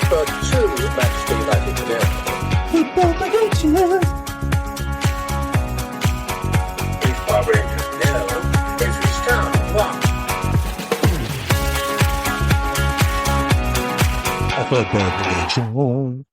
transferred to Manchester United today. Football predictions. Power Rangers 0, Ipswich Town 1. Football predictions.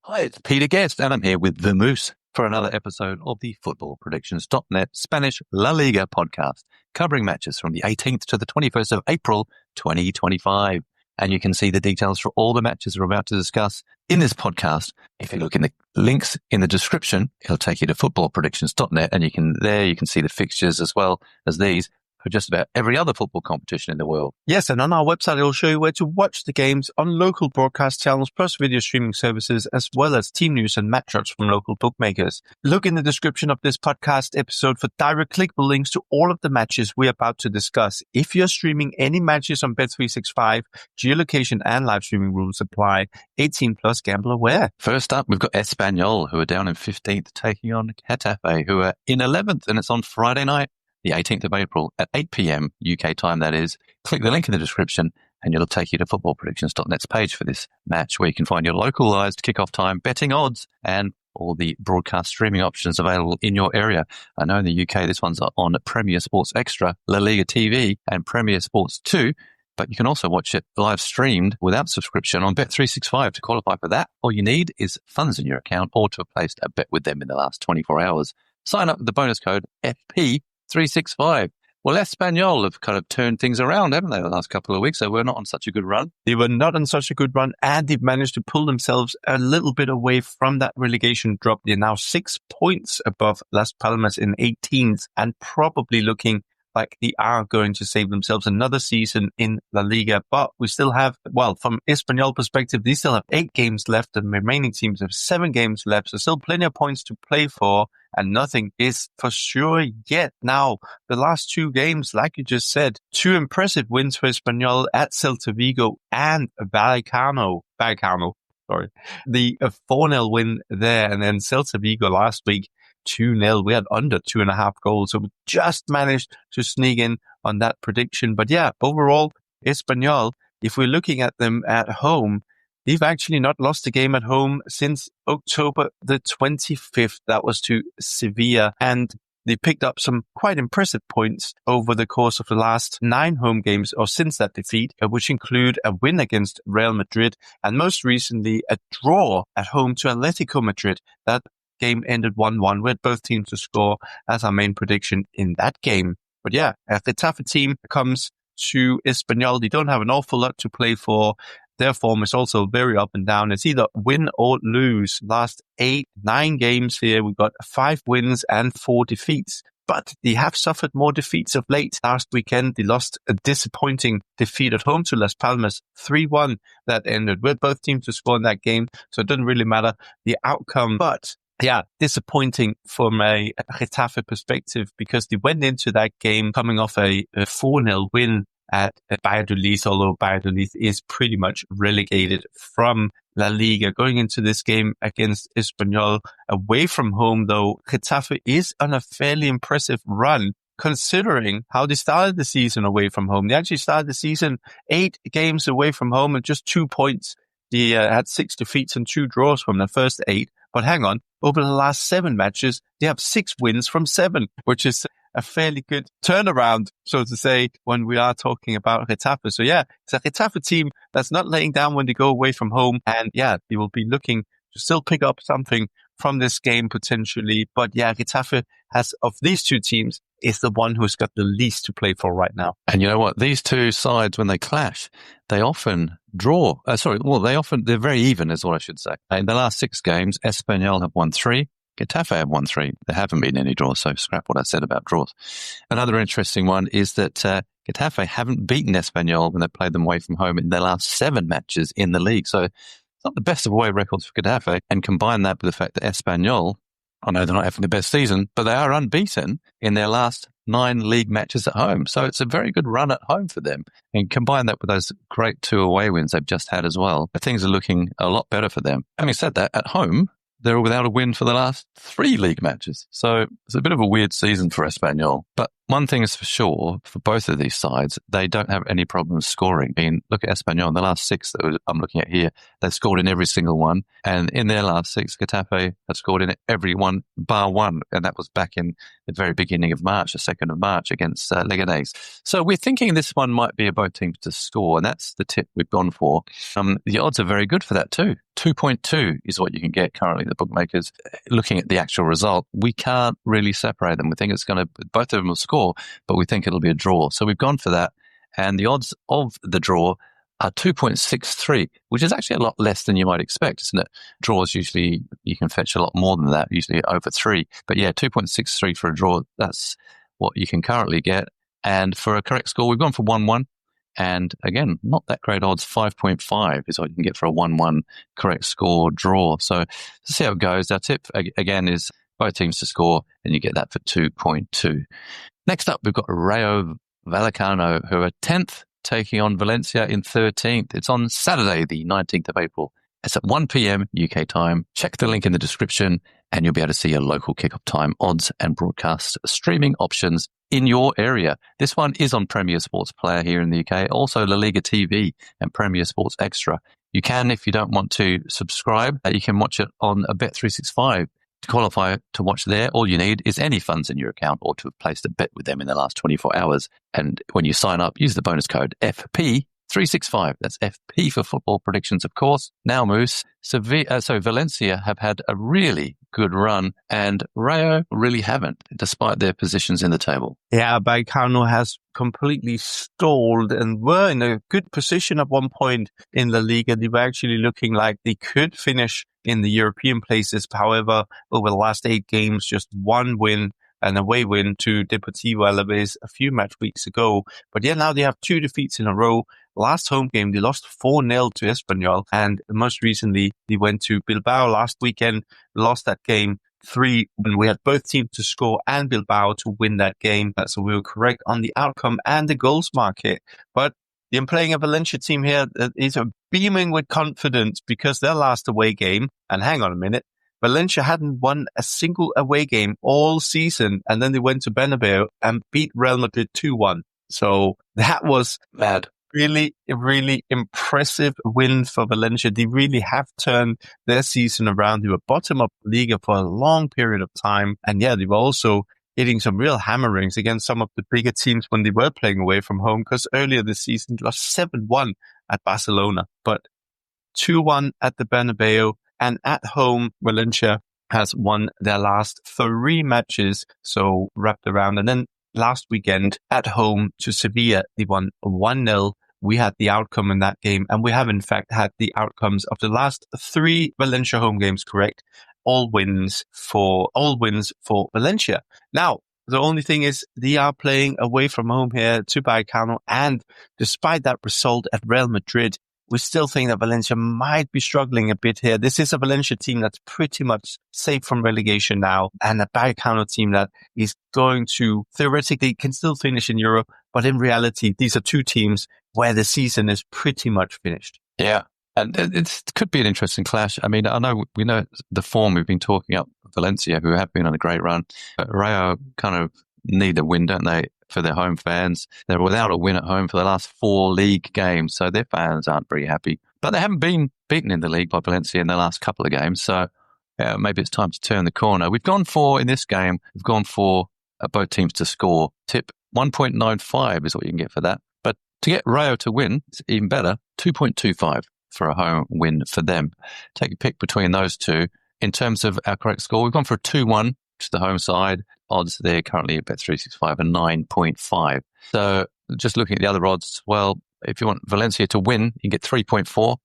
Hi, it's Peter Guest, and I'm here with The Moose for another episode of the footballpredictions.net Spanish La Liga podcast, covering matches from the 18th to the 21st of April 2025. And you can see the details for all the matches we're about to discuss in this podcast. If you look in the links in the description, it'll take you to footballpredictions.net, and you can see the fixtures as well as these for just about every other football competition in the world. Yes, and on our website, it'll show you where to watch the games on local broadcast channels, plus video streaming services, as well as team news and match odds from local bookmakers. Look in the description of this podcast episode for direct clickable links to all of the matches we're about to discuss. If you're streaming any matches on Bet365, geolocation and live streaming rules apply. 18 plus, gamble aware. First up, we've got Espanyol, who are down in 15th, taking on Getafe, who are in 11th, and it's on Friday night, the 18th of April at 8 p.m. UK time, that is. Click the link in the description and it'll take you to footballpredictions.net's page for this match, where you can find your localized kickoff time, betting odds, and all the broadcast streaming options available in your area. I know in the UK this one's on Premier Sports Extra, La Liga TV, and Premier Sports 2, but you can also watch it live streamed without subscription on Bet365 to qualify for that. All you need is funds in your account or to have placed a bet with them in the last 24 hours. Sign up with the bonus code FP365. Well, Espanyol have kind of turned things around, haven't they, the last couple of weeks? So we're not on such a good run. They were not on such a good run, and they've managed to pull themselves a little bit away from that relegation drop. They're now 6 points above Las Palmas in 18th, and probably looking like they are going to save themselves another season in La Liga. But we still have, well, from Espanyol perspective, they still have 8 games left, and remaining teams have 7 games left. So still plenty of points to play for, and nothing is for sure yet. Now, the last 2 games, like you just said, 2 impressive wins for Espanyol at Celta Vigo and Vallecano. The 4-0 win there, and then Celta Vigo last week, 2-0. We had under 2.5 goals. So we just managed to sneak in on that prediction. But yeah, overall, Espanyol, if we're looking at them at home, they've actually not lost a game at home since October the 25th. That was to Sevilla. And they picked up some quite impressive points over the course of the last 9 home games, or since that defeat, which include a win against Real Madrid and most recently a draw at home to Atletico Madrid. That game ended 1-1. We had both teams to score as our main prediction in that game. But yeah, as the Getafe team comes to Espanyol, they don't have an awful lot to play for. Their form is also very up and down. It's either win or lose. Last 8-9 games here, we've got 5 wins and 4 defeats. But they have suffered more defeats of late. Last weekend, they lost a disappointing defeat at home to Las Palmas, 3-1 that ended. We had both teams to score in that game, so it doesn't really matter the outcome. But yeah, disappointing from a Getafe perspective, because they went into that game coming off a 4-0 win at Valladolid, although Valladolid is pretty much relegated from La Liga. Going into this game against Espanyol away from home, though, Getafe is on a fairly impressive run, considering how they started the season away from home. They actually started the season 8 games away from home and just 2 points. They had 6 defeats and 2 draws from their first 8. But hang on, over the last 7 matches, they have 6 wins from 7, which is a fairly good turnaround, so to say, when we are talking about Getafe. So yeah, it's a Getafe team that's not laying down when they go away from home. And yeah, they will be looking to still pick up something from this game potentially. But yeah, Getafe has, of these 2 teams, is the one who's got the least to play for right now. And you know what? These 2 sides, when they clash, they often draw. They're very even, is what I should say. In the last 6 games, Espanyol have won 3. Getafe have won 3. There haven't been any draws, so scrap what I said about draws. Another interesting one is that Getafe haven't beaten Espanyol when they played them away from home in their last 7 matches in the league. So it's not the best of away records for Getafe. And combine that with the fact that Espanyol, I know they're not having the best season, but they are unbeaten in their last 9 league matches at home. So it's a very good run at home for them. And combine that with those great 2 away wins they've just had as well, things are looking a lot better for them. Having said that, at home, they're without a win for the last 3 league matches. So it's a bit of a weird season for Espanyol. But one thing is for sure, for both of these sides, they don't have any problems scoring. I mean, look at Espanyol. In the last six that I'm looking at here, they've scored in every single one. And in their last six, Getafe have scored in every one, bar one. And that was back in the very beginning of March, the 2nd of March against Liga. So we're thinking this one might be a both teams to score. And that's the tip we've gone for. The odds are very good for that too. 2.2 is what you can get currently, the bookmakers. Looking at the actual result, we can't really separate them. We think it's going to, both of them will score, but we think it'll be a draw. So we've gone for that. And the odds of the draw are 2.63, which is actually a lot less than you might expect, isn't it? Draws usually, you can fetch a lot more than that, usually over 3. But yeah, 2.63 for a draw, that's what you can currently get. And for a correct score, we've gone for 1-1. And again, not that great odds. 5.5 is what you can get for a 1-1 correct score draw. So let's see how it goes. Our tip again is both teams to score, and you get that for 2.2. Next up, we've got Rayo Vallecano, who are 10th, taking on Valencia in 13th. It's on Saturday, the 19th of April. It's at 1 p.m. UK time. Check the link in the description and you'll be able to see your local kickoff time, odds and broadcast streaming options in your area. This one is on Premier Sports Player here in the UK, also La Liga TV and Premier Sports Extra. You can, if you don't want to subscribe, you can watch it on a Bet365. To qualify to watch there, all you need is any funds in your account or to have placed a bet with them in the last 24 hours. And when you sign up, use the bonus code FP365. That's FP for football predictions, of course. Now, Moose, Valencia have had a really good run and Rayo really haven't, despite their positions in the table. Yeah, Vallecano has completely stalled and were in a good position at one point in La Liga. They were actually looking like they could finish in the European places. However, over the last 8 games, just one win, an away win to Deportivo Alaves a few match weeks ago. But yeah, now they have 2 defeats in a row. Last home game, they lost 4-0 to Espanyol. And most recently, they went to Bilbao last weekend, lost that game 3 when we had both teams to score and Bilbao to win that game. So we were correct on the outcome and the goals market. But I'm playing a Valencia team here that is beaming with confidence because their last away game, and hang on a minute, Valencia hadn't won a single away game all season, and then they went to Bernabeu and beat Real Madrid 2-1. So that was mad. Really, really impressive win for Valencia. They really have turned their season around. They were bottom of the Liga for a long period of time. And yeah, they were also hitting some real hammerings against some of the bigger teams when they were playing away from home, because earlier this season they lost 7-1 at Barcelona, but 2-1 at the Bernabeu. And at home, Valencia has won their last 3 matches, so wrapped around. And then last weekend at home to Sevilla, they won 1-0. We had the outcome in that game, and we have in fact had the outcomes of the last 3 Valencia home games correct. All wins for Valencia. Now, the only thing is they are playing away from home here to Vallecano, and despite that result at Real Madrid, we still think that Valencia might be struggling a bit here. This is a Valencia team that's pretty much safe from relegation now, and a Vallecano team that is going to theoretically can still finish in Europe, but in reality, these are 2 teams where the season is pretty much finished. Yeah. And it could be an interesting clash. I mean, we know the form we've been talking up Valencia, who have been on a great run. But Rayo kind of need a win, don't they, for their home fans? They're without a win at home for the last 4 league games, so their fans aren't very happy. But they haven't been beaten in the league by Valencia in the last couple of games, so maybe it's time to turn the corner. We've gone for both teams to score. Tip 1.95 is what you can get for that. But to get Rayo to win, it's even better, 2.25. For a home win for them. Take a pick between those 2. In terms of our correct score, we've gone for a 2-1 to the home side. Odds there currently at Bet365 are 9.5. So just looking at the other odds, well, if you want Valencia to win, you can get 3.4.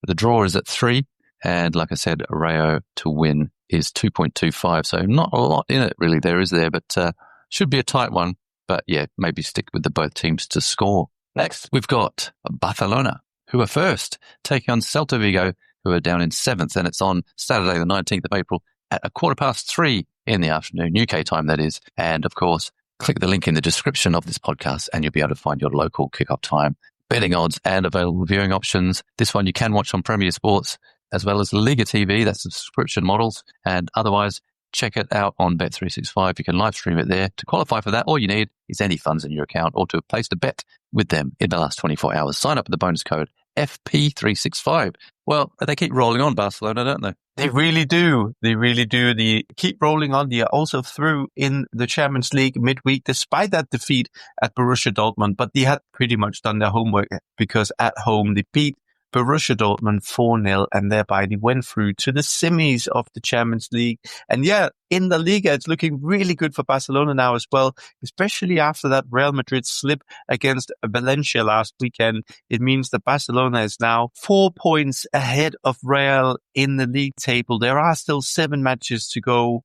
The draw is at 3. And like I said, Rayo to win is 2.25. So not a lot in it really there, is there? But should be a tight one. But yeah, maybe stick with the both teams to score. Next, we've got Barcelona, who are first, taking on Celta Vigo, who are down in 7th, and it's on Saturday, the 19th of April, at 3:15 in the afternoon, UK time, that is. And of course, click the link in the description of this podcast, and you'll be able to find your local kickoff time, betting odds, and available viewing options. This one you can watch on Premier Sports, as well as Liga TV, that's subscription models, and otherwise, check it out on Bet365. You can live stream it there. To qualify for that, all you need is any funds in your account or to have placed a bet with them in the last 24 hours. Sign up with the bonus code FP365. Well, they keep rolling on, Barcelona, don't they? They really do. They really do. They keep rolling on. They are also through in the Champions League midweek, despite that defeat at Borussia Dortmund. But they had pretty much done their homework because at home they beat Borussia Dortmund 4-0, and thereby they went through to the semis of the Champions League. And yeah, in the Liga, it's looking really good for Barcelona now as well, especially after that Real Madrid slip against Valencia last weekend. It means that Barcelona is now 4 points ahead of Real in the league table. There are still 7 matches to go.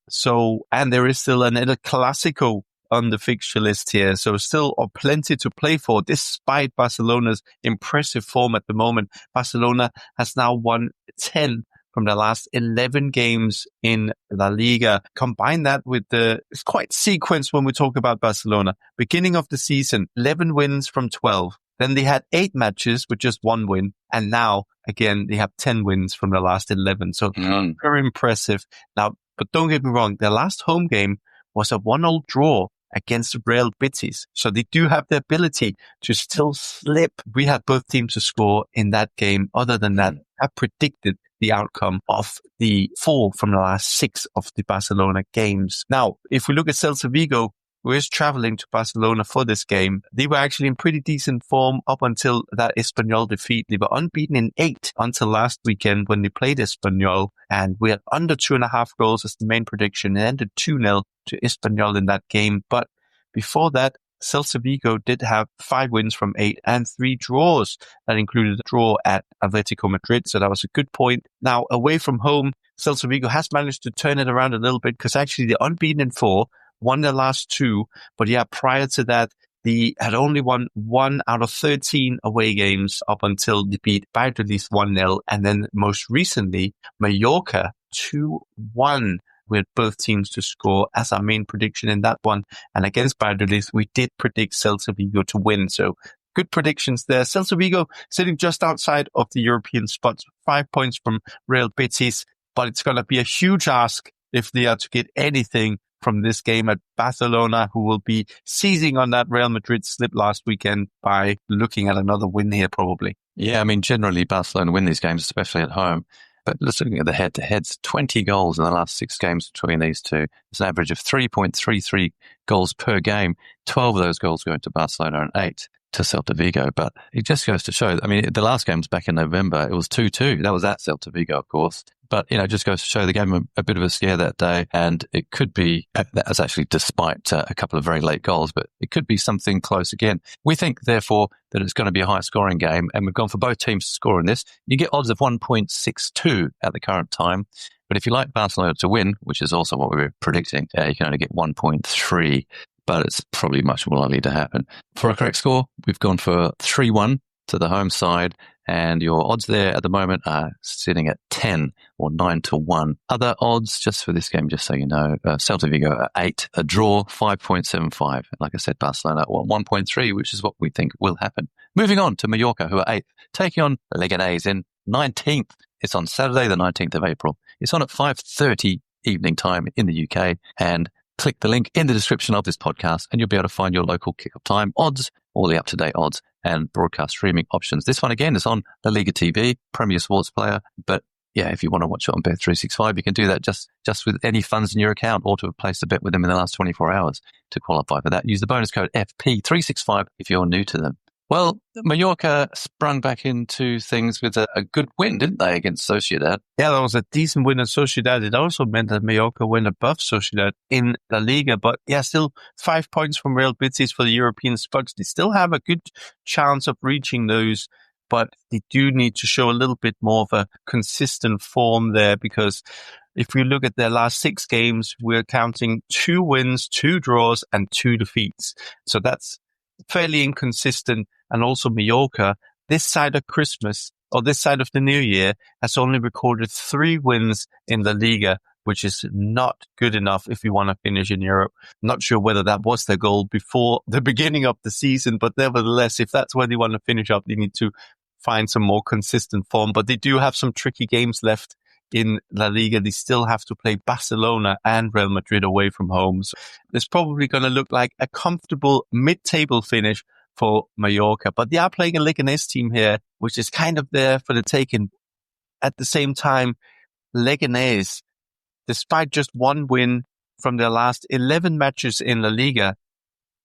And there is still another Clásico on the fixture list here. So still plenty to play for despite Barcelona's impressive form at the moment. Barcelona has now won 10 from the last 11 games in La Liga. Combine that with it's quite sequenced when we talk about Barcelona. Beginning of the season, 11 wins from 12. Then they had 8 matches with just 1 win. And now, again, they have 10 wins from the last 11. So very impressive. Now, but don't get me wrong, their last home game was a 1-1 draw against Real Betis. So they do have the ability to still slip. We had both teams to score in that game. Other than that, I predicted the outcome of the 4 from the last 6 of the Barcelona games. Now, if we look at Celta Vigo, who is traveling to Barcelona for this game, they were actually in pretty decent form up until that Espanyol defeat. They were unbeaten in 8 until last weekend when they played Espanyol, and we had under 2.5 goals as the main prediction. It ended 2-0 to Espanyol in that game. But before that, Celta Vigo did have 5 wins from 8 and 3 draws. That included a draw at Atletico Madrid, so that was a good point. Now, away from home, Celta Vigo has managed to turn it around a little bit because actually they're unbeaten in 4, won their last 2. But yeah, prior to that, they had only won 1 out of 13 away games up until they beat Valladolid 1-0. And then most recently, Mallorca 2-1. With both teams to score as our main prediction in that one. And against Valladolid, we did predict Celta Vigo to win. So good predictions there. Celta Vigo sitting just outside of the European spots, 5 points from Real Betis. But it's going to be a huge ask if they are to get anything from this game at Barcelona, who will be seizing on that Real Madrid slip last weekend by looking at another win here probably. Yeah, I mean, generally Barcelona win these games, especially at home. But let's look at the head-to-heads. 20 goals in the last 6 games between these two. It's an average of 3.33 goals per game. 12 of those goals going to Barcelona and 8 to Celta Vigo. But it just goes to show, I mean, the last game was back in November. It was 2-2. That was at Celta Vigo, of course. But, it just goes to show the game a bit of a scare that day. And it could be, that was actually despite a couple of very late goals, but it could be something close again. We think, therefore, that it's going to be a high scoring game. And we've gone for both teams to score in this. You get odds of 1.62 at the current time. But if you like Barcelona to win, which is also what we were predicting, you can only get 1.3. But it's probably much more likely to happen. For a correct score, we've gone for 3-1 to the home side. And your odds there at the moment are sitting at 10 or 9-1. Other odds, just for this game, just so you know, Celta Vigo at 8, a draw 5.75. Like I said, Barcelona at 1.3, which is what we think will happen. Moving on to Mallorca, who are 8th, taking on Leganés in 19th. It's on Saturday, the 19th of April. It's on at 5:30 evening time in the UK. And click the link in the description of this podcast and you'll be able to find your local kickoff time odds, all the up-to-date odds and broadcast streaming options. This one, again, is on the Liga TV, Premier Sports Player. But yeah, if you want to watch it on Bet365, you can do that just with any funds in your account or to have placed a bet with them in the last 24 hours. To qualify for that, use the bonus code FP365 if you're new to them. Well, Mallorca sprung back into things with a good win, didn't they, against Sociedad? Yeah, that was a decent win at Sociedad. It also meant that Mallorca went above Sociedad in La Liga. But yeah, still 5 points from Real Betis for the European spots. They still have a good chance of reaching those, but they do need to show a little bit more of a consistent form there, because if we look at their last 6 games, we're counting 2 wins, 2 draws, and 2 defeats. So that's fairly inconsistent. And also Mallorca, this side of Christmas, or this side of the new year, has only recorded 3 wins in the Liga, which is not good enough if you want to finish in Europe. Not sure whether that was their goal before the beginning of the season, but nevertheless, if that's where they want to finish up, they need to find some more consistent form. But they do have some tricky games left in La Liga. They still have to play Barcelona and Real Madrid away from home. So it's probably going to look like a comfortable mid-table finish for Mallorca. But they are playing a Leganés team here, which is kind of there for the taking. At the same time, Leganés, despite just one win from their last 11 matches in La Liga,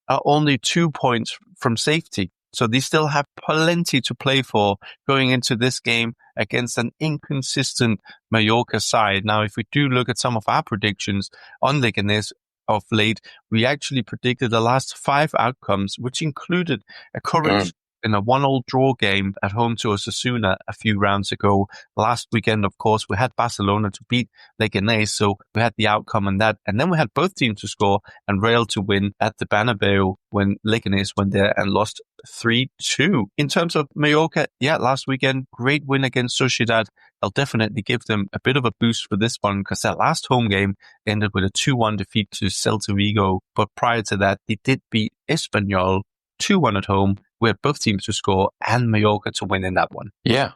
are only 2 points from safety. So they still have plenty to play for going into this game against an inconsistent Mallorca side. Now, if we do look at some of our predictions on Leganés of late, we actually predicted the last 5 outcomes, which included a correction in a 1-1 draw game at home to Osasuna a few rounds ago. Last weekend, of course, we had Barcelona to beat Leganés, so we had the outcome on that. And then we had both teams to score and Real to win at the Bernabeu when Leganés went there and lost 3-2. In terms of Mallorca, last weekend, great win against Sociedad. I'll definitely give them a bit of a boost for this one because that last home game ended with a 2-1 defeat to Celta Vigo. But prior to that, they did beat Espanyol 2-1 at home. We had both teams to score and Mallorca to win in that one. Yeah.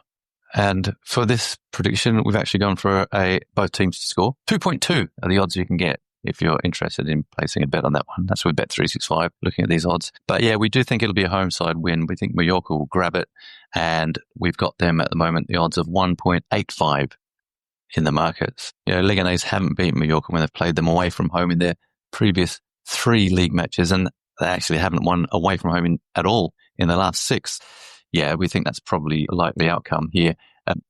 And for this prediction, we've actually gone for both teams to score. 2.2 are the odds you can get if you're interested in placing a bet on that one. That's with Bet365, looking at these odds. But yeah, we do think it'll be a home side win. We think Mallorca will grab it. And we've got them at the moment, the odds of 1.85 in the markets. Leganés haven't beaten Mallorca when they've played them away from home in their previous 3 league matches. And they actually haven't won away from home at all in the last 6. Yeah, we think that's probably a likely outcome here.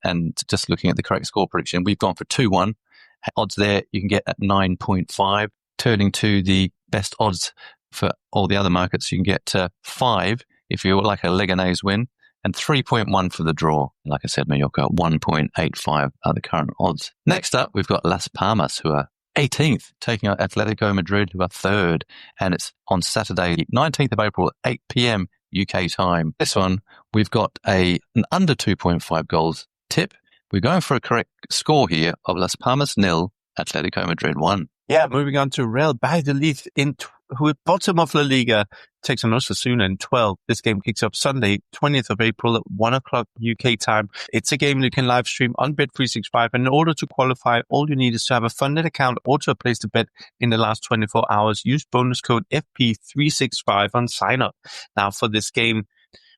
And just looking at the correct score prediction, we've gone for 2-1. Odds there you can get at 9.5. Turning to the best odds for all the other markets, you can get 5 if you like a Leganés win and 3.1 for the draw. Like I said, Mallorca, 1.85 are the current odds. Next up, we've got Las Palmas, who are 18th, taking on Atletico Madrid, who are 3rd, and it's on Saturday, 19th of April, 8 p.m. UK time. This one, we've got an under 2.5 goals tip. We're going for a correct score here of Las Palmas 0, Atletico Madrid 1. Yeah, moving on to Real Valladolid, who at bottom of La Liga takes on Osasuna in 12. This game kicks off Sunday, 20th of April at 1 o'clock UK time. It's a game you can live stream on Bet365. And in order to qualify, all you need is to have a funded account or to have placed a bet in the last 24 hours. Use bonus code FP365 on sign up. Now for this game,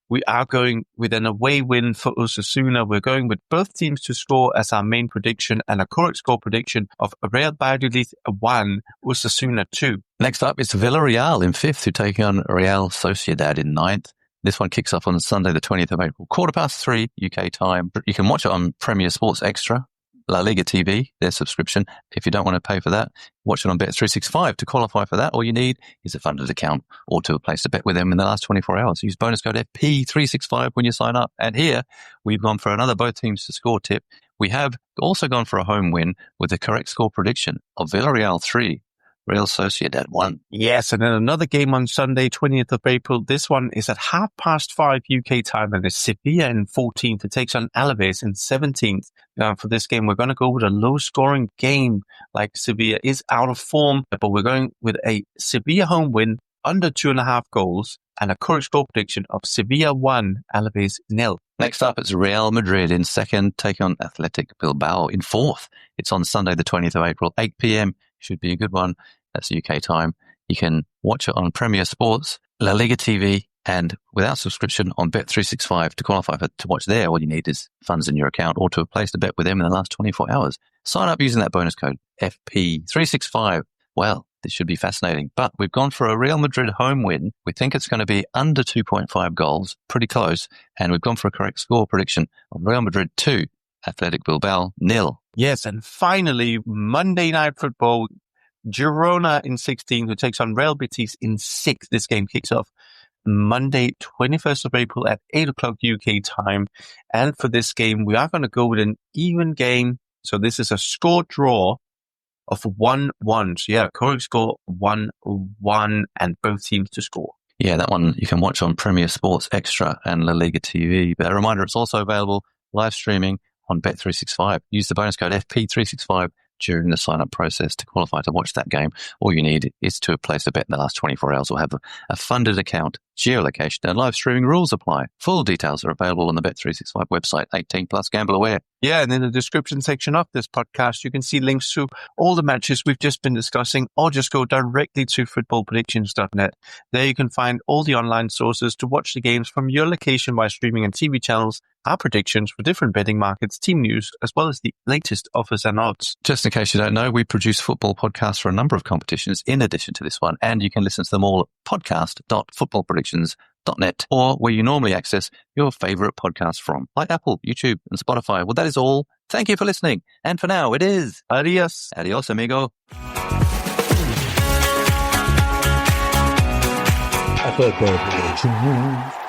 we are going with an away win for Osasuna. We're going with both teams to score as our main prediction and a correct score prediction of Real Valladolid 1, Osasuna 2. Next up, it's Villarreal in 5th, who take on Real Sociedad in 9th. This one kicks off on Sunday, the 20th of April, 3:15 UK time. You can watch it on Premier Sports Extra, La Liga TV, their subscription. If you don't want to pay for that, watch it on Bet365. To qualify for that, all you need is a funded account or to have placed a bet with them in the last 24 hours. Use bonus code FP365 when you sign up. And here, we've gone for another both teams to score tip. We have also gone for a home win with the correct score prediction of Villarreal 3, Real Sociedad 1. Yes, and then another game on Sunday, 20th of April. This one is at 5:30 UK time, and it's Sevilla in 14th. It takes on Alaves in 17th. Now, for this game, we're going to go with a low-scoring game, like Sevilla is out of form, but we're going with a Sevilla home win under 2.5 goals and a correct score prediction of Sevilla 1, Alaves 0. Next up, it's Real Madrid in 2nd, taking on Athletic Bilbao in 4th. It's on Sunday, the 20th of April, 8 p.m. Should be a good one. That's UK time. You can watch it on Premier Sports, La Liga TV, and without subscription on Bet365. To qualify to watch there, all you need is funds in your account or to have placed a bet with them in the last 24 hours. Sign up using that bonus code, FP365. Well, this should be fascinating. But we've gone for a Real Madrid home win. We think it's going to be under 2.5 goals, pretty close. And we've gone for a correct score prediction of Real Madrid 2, Athletic Bilbao 0. Yes, and finally, Monday Night Football, Girona in 16th, who takes on Real Betis in 6th. This game kicks off Monday, 21st of April at 8 o'clock UK time. And for this game, we are going to go with an even game. So this is a score draw of 1-1. So yeah, correct score 1-1 and both teams to score. Yeah, that one you can watch on Premier Sports Extra and La Liga TV. But a reminder, it's also available live streaming on Bet365. Use the bonus code FP365 during the sign-up process to qualify to watch that game. All you need is to have placed a bet in the last 24 hours or have a funded account Geolocation and live streaming rules apply. Full details are available on the Bet365 website. 18 plus, gamble aware. Yeah, and in the description section of this podcast, you can see links to all the matches we've just been discussing, or just go directly to footballpredictions.net. There you can find all the online sources to watch the games from your location by streaming and TV channels, our predictions for different betting markets, team news, as well as the latest offers and odds. Just in case you don't know, we produce football podcasts for a number of competitions in addition to this one, and you can listen to them all at podcast.footballpredictions.net, or where you normally access your favorite podcasts from, like Apple, YouTube, and Spotify. Well, that is all. Thank you for listening. And for now, it is Adios. adios, amigo. I thought that was